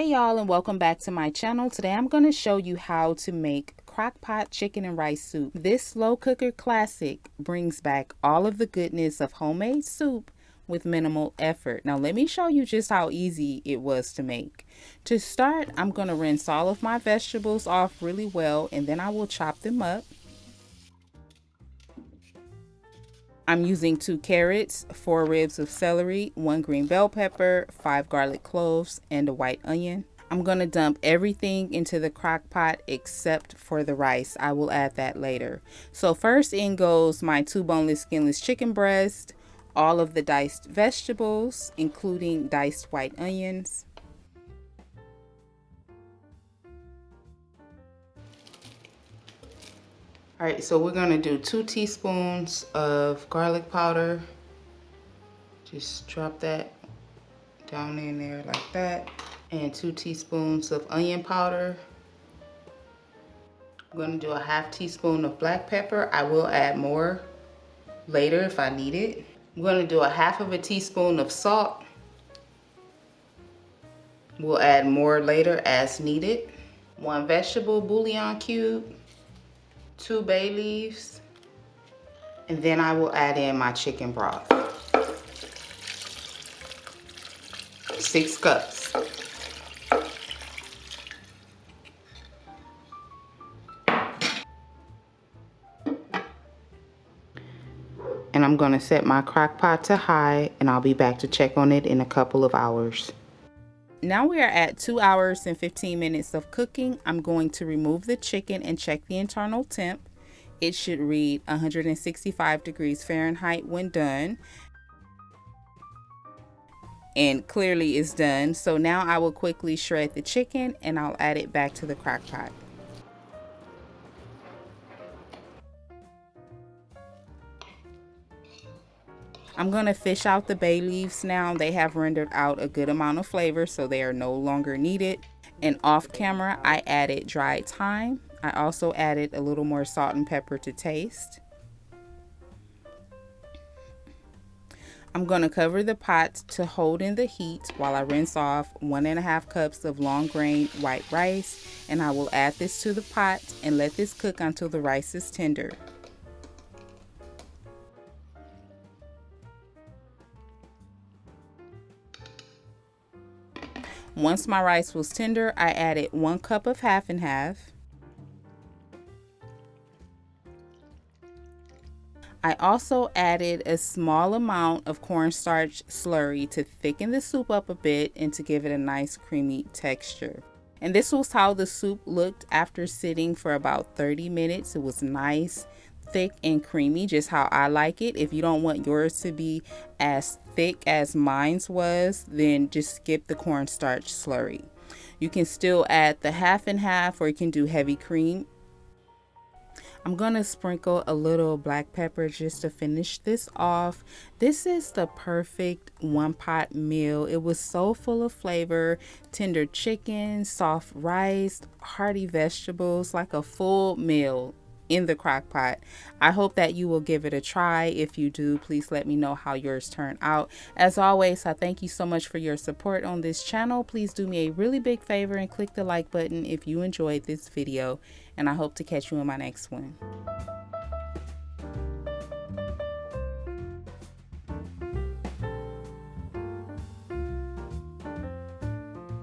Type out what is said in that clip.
Hey y'all, and welcome back to my channel. Today I'm going to show you how to make crock-pot chicken and rice soup. This slow cooker classic brings back all of the goodness of homemade soup with minimal effort. Now let me show you just how easy it was to make. To start, I'm going to rinse all of my vegetables off really well, and then I will chop them up. I'm using 2 carrots, 4 ribs of celery, 1 green bell pepper, 5 garlic cloves, and a white onion. I'm going to dump everything into the crock pot except for the rice. I will add that later. So first in goes my 2 boneless skinless chicken breasts, all of the diced vegetables, including diced white onions. All right, so we're gonna do 2 teaspoons of garlic powder. Just drop that down in there like that. And 2 teaspoons of onion powder. I'm gonna do a ½ teaspoon of black pepper. I will add more later if I need it. I'm gonna do a ½ teaspoon of salt. We'll add more later as needed. 1 vegetable bouillon cube. 2 bay leaves, and then I will add in my chicken broth. 6 cups. And I'm going to set my crock pot to high, and I'll be back to check on it in a couple of hours. Now we are at 2 hours and 15 minutes of cooking. I'm going to remove the chicken and check the internal temp. It should read 165 degrees Fahrenheit when done. And clearly it's done. So now I will quickly shred the chicken and I'll add it back to the crock pot. I'm going to fish out the bay leaves now. They have rendered out a good amount of flavor, so they are no longer needed. And off camera, I added dried thyme. I also added a little more salt and pepper to taste. I'm going to cover the pot to hold in the heat while I rinse off 1½ cups of long grain white rice. And I will add this to the pot and let this cook until the rice is tender. Once my rice was tender, I added 1 cup of half and half. I also added a small amount of cornstarch slurry to thicken the soup up a bit and to give it a nice creamy texture. And this was how the soup looked after sitting for about 30 minutes. It was nice, thick and creamy, just how I like it. If you don't want yours to be as thick as mine's was, then just skip the cornstarch slurry. You can still add the half and half, or you can do heavy cream. I'm gonna sprinkle a little black pepper just to finish this off. This is the perfect one-pot meal. It was so full of flavor, tender chicken, soft rice, hearty vegetables, like a full meal in the crock pot. I hope that you will give it a try. If you do, please let me know how yours turn out. As always, I thank you so much for your support on this channel. Please do me a really big favor and click the like button if you enjoyed this video, and I hope to catch you in my next one.